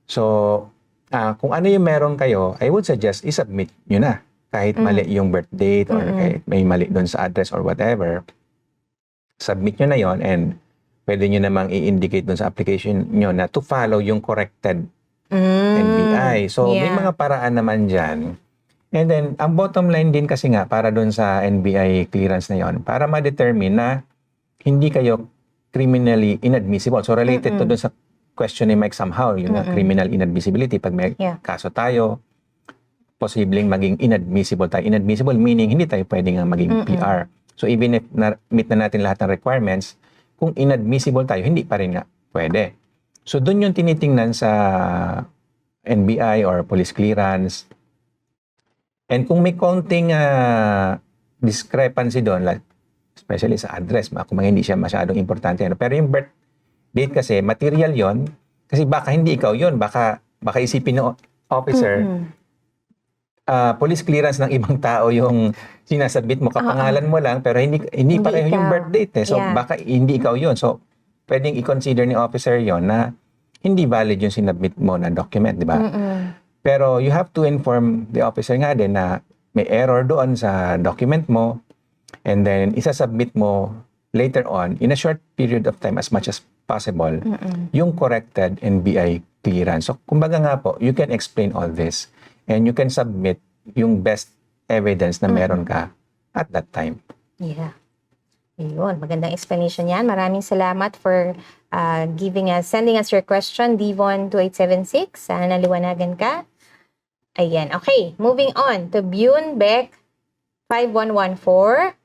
So, kung ano yung meron kayo, I would suggest i-submit nyo na. Kahit mali yung birth date or kahit may mali doon sa address or whatever, submit nyo na yon and pwede nyo namang i-indicate doon sa application nyo na to follow yung corrected NBI. So, may mga paraan naman dyan. And then, ang bottom line din kasi nga, para doon sa NBI clearance na yon, para ma-determine na hindi kayo criminally inadmissible. So, related to doon sa question ni Mike somehow, yung criminal inadmissibility. Pag may kaso tayo, posibleng maging inadmissible tayo. Inadmissible meaning hindi tayo pwedeng maging PR. So, even if meet na natin lahat ng requirements, kung inadmissible tayo, hindi pa rin nga pwede. So, doon yung tinitingnan sa NBI or police clearance. And kung may konting discrepancy doon, like, especially sa address, kung hindi siya masyadong importante. Pero yung birth date kasi, material yon kasi baka hindi ikaw yon, baka isipin ng officer, police clearance ng ibang tao yung sinasubmit mo, kapangalan mo lang, pero hindi pareho yung birth date. So, baka hindi ikaw yon. So, pwedeng i-consider ni officer yon na hindi valid yung sinubmit mo na document, di ba? Pero you have to inform the officer nga din na may error doon sa document mo and then isasubmit mo later on in a short period of time as much as possible yung corrected NBI clearance. So, kumbaga nga po, you can explain all this and you can submit yung best evidence na meron ka at that time. Yeah. Ayun, magandang explanation yan. Maraming salamat for sending us your question, Devon 2876. Sana naliwanagan ka. Ayan, okay. Moving on to Bune Beck 5114.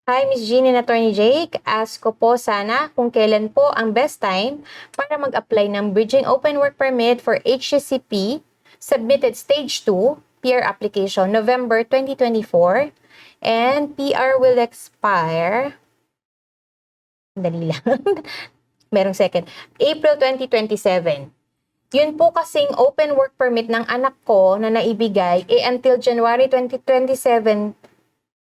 Hi, Ms. Jean and Attorney Jake. Ask ko po sana kung kailan po ang best time para mag-apply ng Bridging Open Work Permit for HCCP submitted Stage 2 PR application November 2024 and PR will expire dali lang. Merong second. April 2027. Yun po kasing open work permit ng anak ko na naibigay until January 2027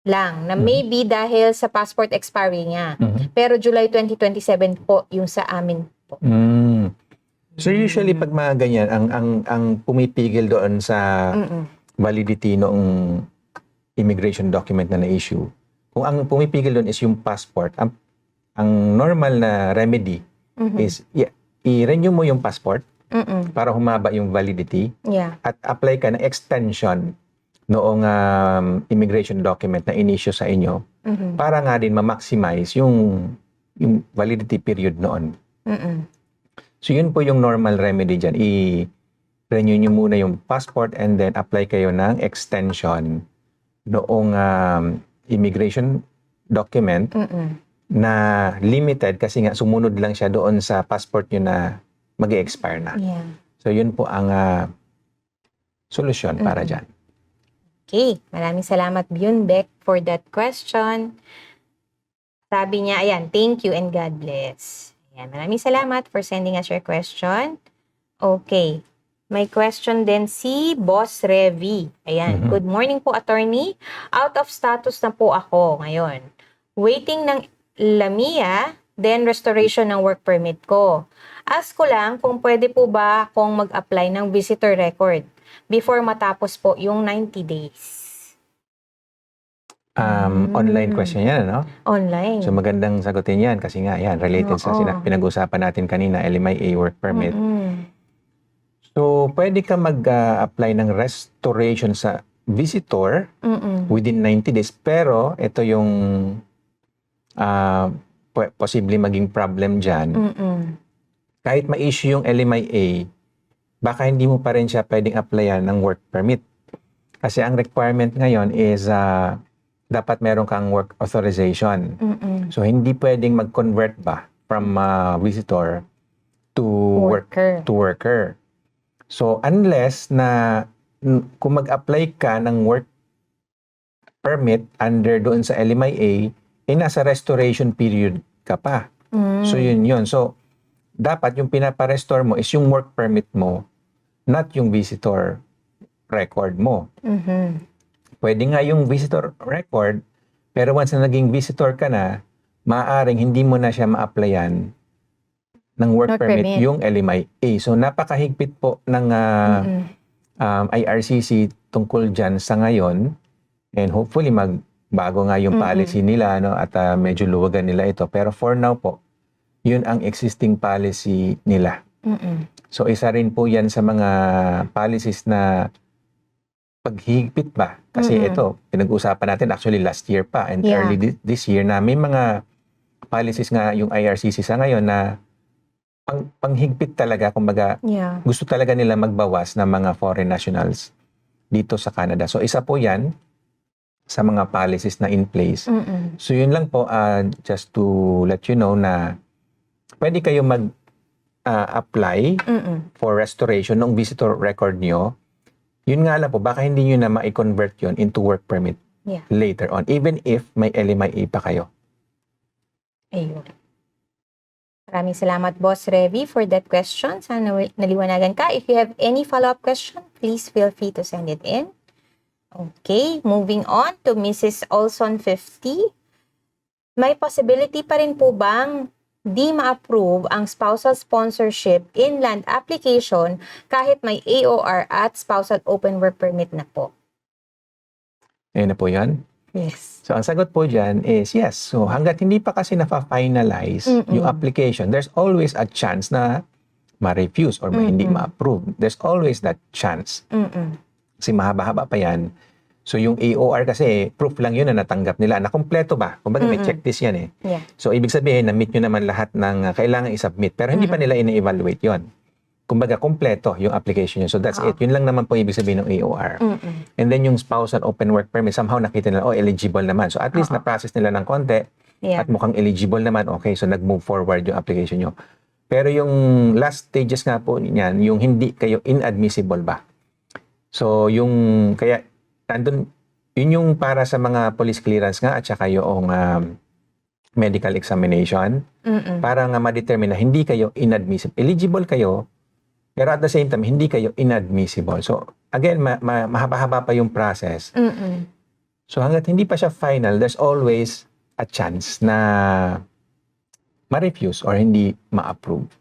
lang na maybe dahil sa passport expiry niya. Pero July 2027 po yung sa amin po. So usually pag mga ganyan, ang pumipigil doon sa validity noong immigration document na na-issue, kung ang pumipigil doon is yung passport, ang normal na remedy is i-renew mo yung passport para humaba yung validity at apply ka ng extension noong immigration document na in-issue sa inyo para nga din ma-maximize yung validity period noon. So yun po yung normal remedy dyan. I-renew nyo muna yung passport and then apply kayo ng extension noong immigration document na limited kasi nga sumunod lang siya doon sa passport nyo na mag-expire na. Yeah. So yun po ang solusyon para dyan. Okay. Maraming salamat, Byun Beck, for that question. Sabi niya, ayan, thank you and God bless. Ayan, maraming salamat for sending us your question. Okay. May question din si Boss Revi. Ayan, good morning po, attorney. Out of status na po ako ngayon. Waiting ng LAMIA, then restoration ng work permit ko. Ask ko lang kung pwede po ba akong mag-apply ng visitor record before matapos po yung 90 days. Online question yan, no? Online. So magandang sagutin yan kasi nga yan, related sa pinag-usapan natin kanina, LMIA work permit. So pwede ka mag-apply ng restoration sa visitor within 90 days. Pero ito yung posible maging problem dyan. Kahit ma-issue yung LMIA, baka hindi mo pa rin siya pwedeng applyan ng work permit. Kasi ang requirement ngayon is dapat meron kang work authorization. So hindi pwedeng mag-convert ba from visitor to worker. So unless na kung mag-apply ka ng work permit under doon sa LMIA, nasa restoration period ka pa. So yun. So dapat yung pinapa-restore mo is yung work permit mo, not yung visitor record mo. Pwede nga yung visitor record, pero once na naging visitor ka na, maaaring hindi mo na siya ma-applyan ng work permit yung LMIA. So napakahigpit po ng IRCC tungkol dyan sa ngayon, and hopefully magbago nga yung policy nila, no, at medyo luwagan nila ito. Pero for now po, yun ang existing policy nila. So isa rin po yan sa mga policies na paghigpit ba? Kasi ito, pinag-usapan natin actually last year pa and early this year na may mga policies nga yung IRCC sa ngayon na panghigpit talaga, kumbaga gusto talaga nila magbawas ng mga foreign nationals dito sa Canada. So isa po yan sa mga policies na in place. So yun lang po, just to let you know na pwede kayo mag-apply for restoration ng visitor record nyo. Yun nga lang po, baka hindi nyo na ma-convert yun into work permit later on, even if may LMIA pa kayo. Ayun. Maraming salamat, Boss Revi, for that question. Sana naliwanagan ka. If you have any follow-up question, please feel free to send it in. Okay, moving on to Mrs. Olson 50. May possibility pa rin po bang di ma-approve ang spousal sponsorship inland application kahit may AOR at spousal open work permit na po? Ayun na po yan. Yes. So ang sagot po dyan is yes. So hanggat hindi pa kasi na-finalize yung application, there's always a chance na ma-refuse or hindi ma-approve. There's always that chance. Kasi mahaba-haba pa yan. So yung AOR kasi, proof lang yun na natanggap nila. Nakompleto ba? Kumbaga may checklist yan eh. Yeah. So ibig sabihin, na-meet nyo naman lahat ng kailangan i-submit. Pero hindi pa nila ina-evaluate yon. Kumbaga, kompleto yung application nyo. So that's it. Yun lang naman po ibig sabihin ng AOR. And then yung spousal open work permit, somehow nakita nila, eligible naman. So at least na-process nila ng konti at mukhang eligible naman. Okay, so nag-move forward yung application nyo. Pero yung last stages nga po niyan, yung hindi kayo inadmissible ba? So yung, kaya nandun, yun yung para sa mga police clearance nga at saka yung medical examination para nga ma-determine na hindi kayo inadmissible. Eligible kayo, pero at the same time, hindi kayo inadmissible. So again, mahaba-haba pa yung process. So hanggat hindi pa siya final, there's always a chance na ma-refuse or hindi ma-approve.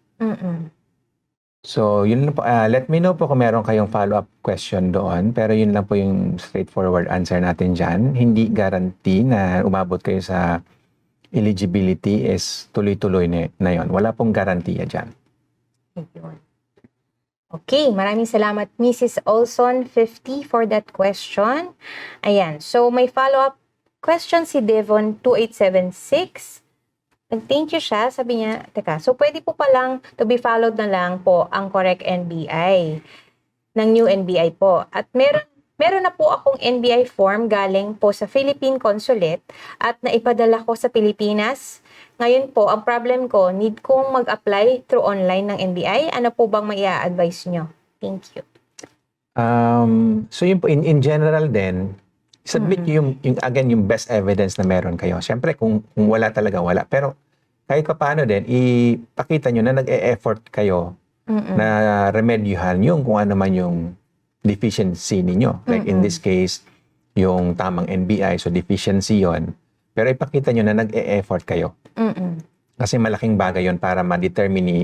So, yun lang po. Let me know po kung meron kayong follow-up question doon. Pero yun lang po yung straightforward answer natin dyan. Hindi guarantee na umabot kayo sa eligibility is tuloy-tuloy na yun. Wala pong garantiya dyan. Okay, maraming salamat Mrs. Olson 50 for that question. Ayan, so may follow-up question si Devon 2876. Nag-thank you siya, sabi niya, teka, so pwede po palang to be followed na lang po ang correct NBI ng new NBI po. At meron na po akong NBI form galing po sa Philippine Consulate at naipadala ko sa Pilipinas. Ngayon po, ang problem ko, need kong mag-apply through online ng NBI. Ano po bang mai-advise nyo? Thank you. So yun po, in general din, submit yung best evidence na meron kayo. Siyempre, kung wala talaga, wala. Pero kahit pa paano din, ipakita nyo na nag-e-effort kayo na remedyuhan yung kung ano man yung deficiency ninyo. Like in this case, yung tamang NBI, so deficiency yon. Pero ipakita nyo na nag-e-effort kayo. Kasi malaking bagay yon para ma-determine ni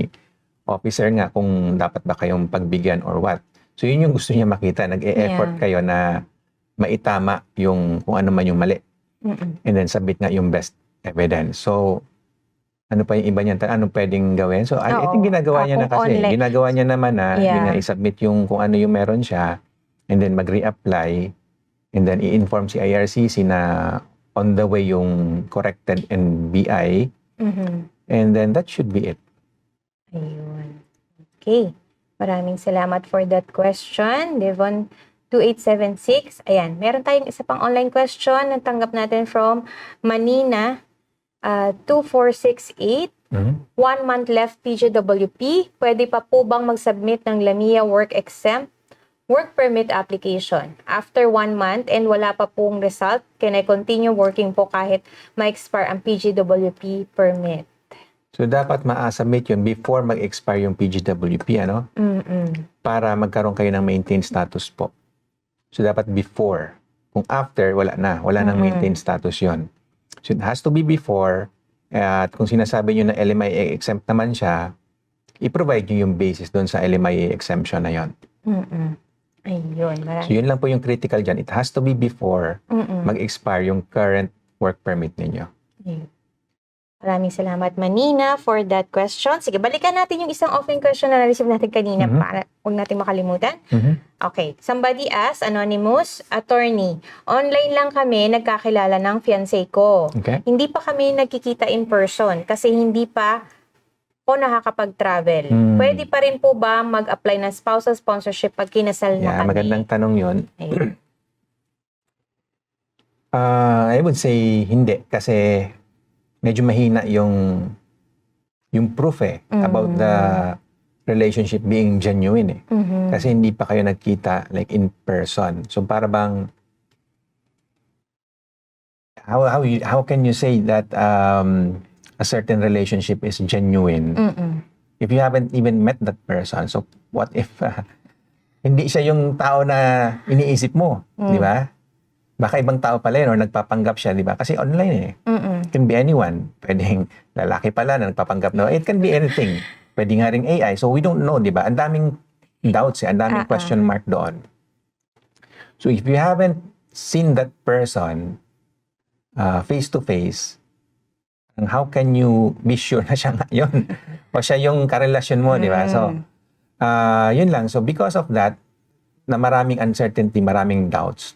officer nga kung dapat ba kayong pagbigyan or what. So yun yung gusto niya makita, nag-e-effort kayo na maitama yung kung ano man yung mali. And then submit nga yung best evidence. So ano pa yung iba niyan? Anong pwedeng gawin? So I think ginagawa niya na kasi. Online. Ginagawa niya naman na yun nga, i-submit yung kung ano yung meron siya and then mag-reapply and then i-inform si IRCC na on the way yung corrected NBI. And then that should be it. Ayun. Okay. Maraming salamat for that question. Devon 2876. Ayan. Meron tayong isa pang online question na tanggap natin from Manina 2468. 1 month left PGWP. Pwede pa po bang mag-submit ng Lamia Work Exempt Work Permit application? After 1 month and wala pa pong result, can I continue working po kahit ma-expire ang PGWP permit? So, dapat ma-submit yun before mag-expire yung PGWP, ano? Para magkaroon kayo ng maintained status po. So, dapat before. Kung after, wala na. Wala nang maintained status yon. So, it has to be before. At kung sinasabi nyo na LMIA exempt naman siya, i-provide nyo yung basis doon sa LMIA exemption na yon. Ayun, so, yun lang po yung critical dyan. It has to be before mag-expire yung current work permit ninyo. Maraming salamat, Manina, for that question. Sige, balikan natin yung isang offline question na na-receive natin kanina para huwag natin makalimutan. Okay. Somebody asked, Anonymous, attorney, online lang kami nagkakilala ng fiancé ko. Okay. Hindi pa kami nagkikita in person kasi hindi pa po nakakapag-travel. Pwede pa rin po ba mag-apply ng spousal sponsorship pag kinasal na kami? Magandang tanong yun. I would say hindi kasi medyo mahina yung proof about the relationship being genuine Kasi hindi pa kayo nagkita like in person. So para bang how can you say that a certain relationship is genuine if you haven't even met that person? So what if hindi siya yung tao na iniisip mo, di ba? Baka ibang tao pala yun or nagpapanggap siya, di ba? Kasi online It can be anyone. Pwedeng lalaki pala na nagpapanggap na. It can be anything. Pwede nga ring AI. So we don't know, di ba? Ang daming doubts, ang daming question mark doon. So if you haven't seen that person face to face, how can you be sure na siya nga yun? O siya yung karelasyon mo, di ba? So, yun lang. So because of that, na maraming uncertainty, maraming doubts,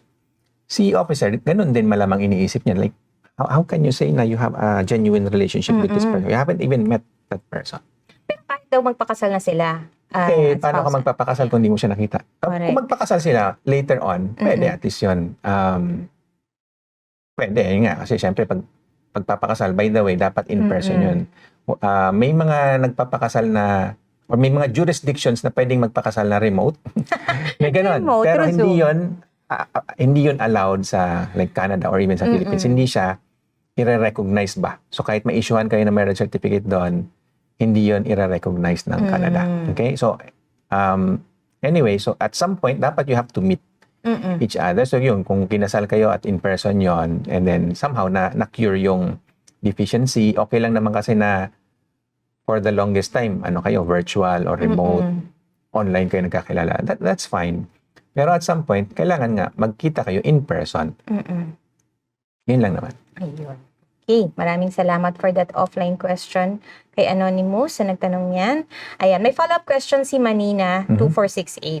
si officer, ganun din malamang iniisip niya. Like, how can you say na you have a genuine relationship with this person? You haven't even met that person. Pero kahit daw magpakasal na sila. Okay, paano ka magpapakasal kung hindi mo siya nakita? Kung magpakasal sila later on, pwede at least yun. Pwede, yun nga. Kasi syempre, pagpapakasal, by the way, dapat in person yun. May mga nagpapakasal na or may mga jurisdictions na pwedeng magpakasal na remote. May ganun. Pero hindi yun allowed sa like Canada or even sa Philippines. Hindi siya i-recognize ba. So kahit ma-issuehan kayo ng marriage certificate doon, hindi yun i-recognize ng Canada. Okay? So anyway, so at some point dapat you have to meet each other. So yun, kung kinasal kayo at in person yon and then somehow na-cure yung deficiency, okay lang naman kasi na for the longest time, kayo, virtual or remote, online kayo nagkakilala. That's fine. Pero at some point, kailangan nga magkita kayo in person. Yun lang naman. Ayun. Okay, maraming salamat for that offline question kay Anonymous sa nagtanong yan. Ayan, may follow-up question si Manina, 2468.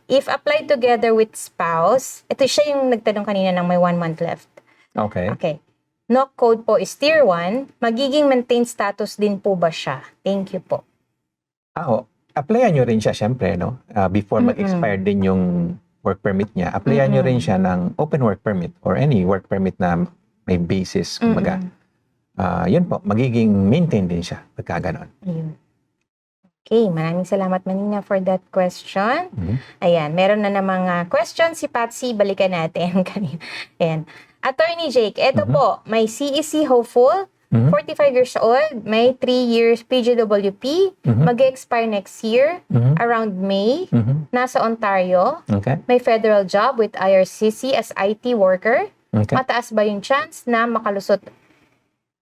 If applied together with spouse, ito siya yung nagtanong kanina ng may 1 month left. Okay. Okay. NOC code po is Tier 1. Magiging maintained status din po ba siya? Thank you po. Applyan nyo rin siya syempre, no? Before mag-expire din yung work permit niya, applyan nyo rin siya ng open work permit or any work permit na may basis, kumbaga. Yun po, magiging maintain din siya pagka ganon. Ayun. Okay, maraming salamat Manina for that question. Ayan, meron na namang question si Patsy, balikan natin kanina. Ayan. Attorney Jake, eto po, may CEC hopeful, 45 years old, may 3 years PGWP, mag-expire next year, around May, nasa Ontario, may federal job with IRCC as IT worker. Mataas ba yung chance na makalusot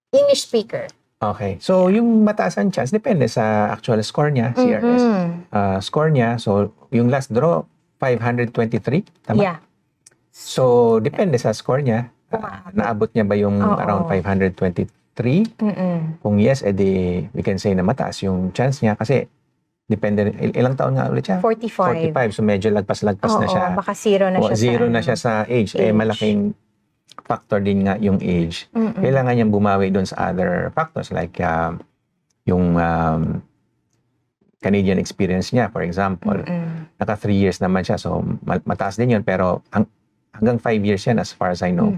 English speaker? Okay. So, yung mataas ang chance, depende sa actual score niya, CRS. Score niya, so, yung last draw, 523, tama? Yeah. So, depende sa score niya. Naabot niya ba yung around 523? Kung yes, edi we can say na mataas yung chance niya kasi depende, ilang taon nga ulit siya? 45. 45, so medyo lagpas-lagpas na siya. Baka zero na siya zero na siya sa age. Malaking factor din nga yung age. Kailangan niyang bumawi doon sa other factors like yung Canadian experience niya, for example. Naka 3 years naman siya, so mataas din yun. Pero hanggang 5 years yan as far as I know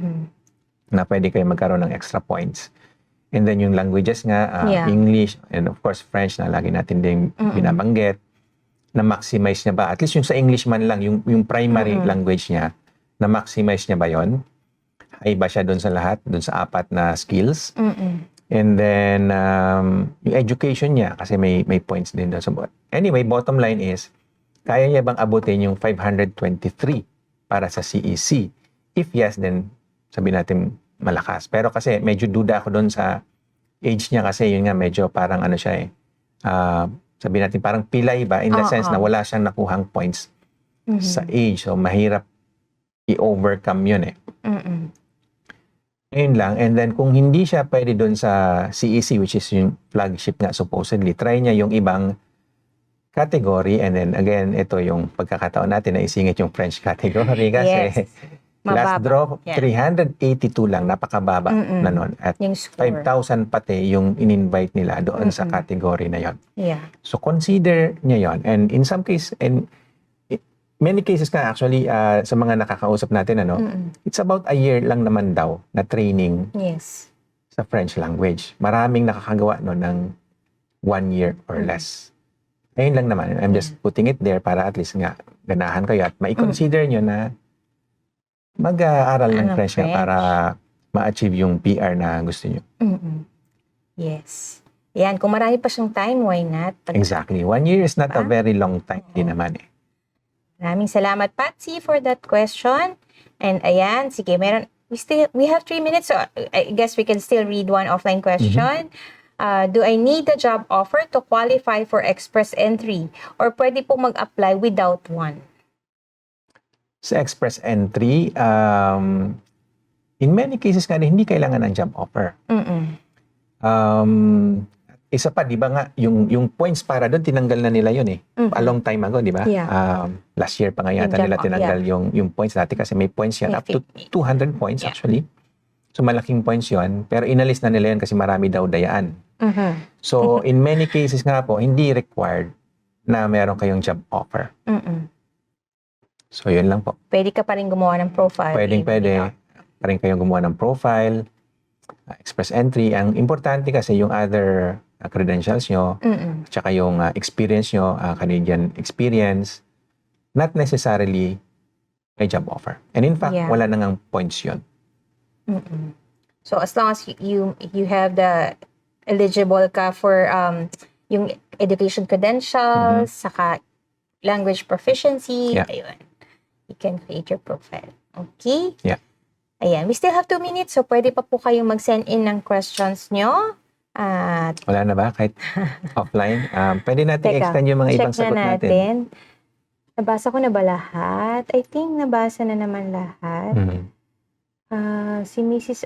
na pwede kayo magkaroon ng extra points. And then yung languages nga, English and of course French na lagi natin din binabanggit, na maximize niya ba? At least yung sa English man lang, yung primary language niya, na maximize niya ba yon? Ay ba siya doon sa lahat, doon sa 4 na skills? And then, yung education niya, kasi may points din doon. So, anyway, bottom line is, kaya niya bang abutin yung 523 para sa CEC? If yes, then sabihin natin malakas. Pero kasi medyo duda ako doon sa age niya kasi yun nga medyo parang ano siya sabihin natin parang pilay ba in the sense na wala siyang nakuhang points sa age. So, mahirap i-overcome yun Ngayon lang. And then, kung hindi siya pwede doon sa CEC, which is yung flagship nga supposedly, try niya yung ibang category. And then, again, ito yung pagkakataon natin na isingit yung French category kasi last draw, 382 lang, napakababa na nun. At 5,000 pati yung in-invite nila doon sa category na yon. So, consider niya yon. And in some case, many cases ka actually sa mga nakakausap natin it's about a year lang naman daw na training sa French language. Maraming nakakagawa ng 1 year or less. Ayun lang naman. I'm just putting it there para at least nga ganahan kayo at mai-consider nyo na mag-aaral ng French nga para ma-achieve yung PR na gusto nyo. Yes. Yan, kung marami pa siyang time, why not? Exactly. 1 year is not a very long time din naman Maraming salamat, Patsy, for that question. And ayan, sige, we have 3 minutes, so I guess we can still read one offline question. Do I need a job offer to qualify for express entry? Or pwede po mag-apply without one? Sa express entry, in many cases nga hindi kailangan ng job offer. Isa pa, di ba nga, yung points para doon, tinanggal na nila yun a long time ago, di ba? Last year pa nga yata nila tinanggal yung points dati kasi may points yan, up to 200 points actually. So malaking points yun, pero inalis na nila yun kasi marami daw dayaan. So in many cases nga po, hindi required na meron kayong job offer. So yun lang po. Pwede ka pa rin gumawa ng profile. Pwede pa rin kayong gumawa ng profile, express entry. Ang importante kasi yung other credentials nyo, tsaka yung experience nyo, Canadian experience, not necessarily a job offer. And in fact, wala na ngang points yun. So as long as you have the eligible ka for yung education credentials, saka language proficiency, ayun, you can create your profile. Okay? Ayan, we still have 2 minutes, so pwede pa po kayong mag-send in ng questions nyo. Wala na ba? Kahit offline? Pwede natin extend yung mga ibang sagot natin. Nabasa ko na ba lahat? I think nabasa na naman lahat. Si Mrs.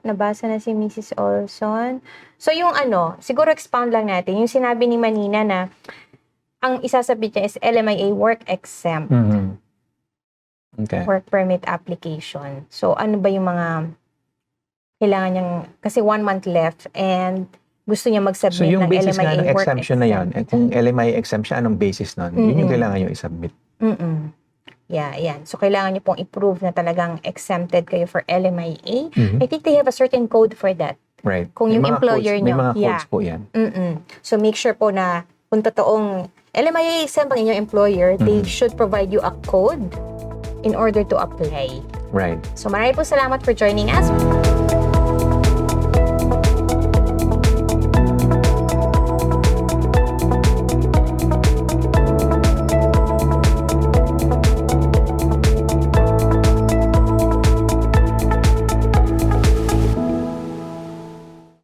Nabasa na si Mrs. Olson. So yung siguro expound lang natin, yung sinabi ni Manina na ang isasabit niya is LMIA work exempt. Okay. Work permit application. So ano ba yung mga kailangan niyang, kasi 1 month left and gusto niya mag-submit So yung ng basis nga LMIA ng work exemption na yan, kung LMIA exemption, anong basis nun? Yun yung kailangan nyo i-submit. Yeah, yan. So, kailangan nyo pong i-prove na talagang exempted kayo for LMIA. I think they have a certain code for that. Right. Kung yung employer May nyo. mga codes po yan. So, make sure po na kung totoong LMIA exempt ang inyong employer, they should provide you a code in order to apply. Right. So, maraming po salamat for joining us.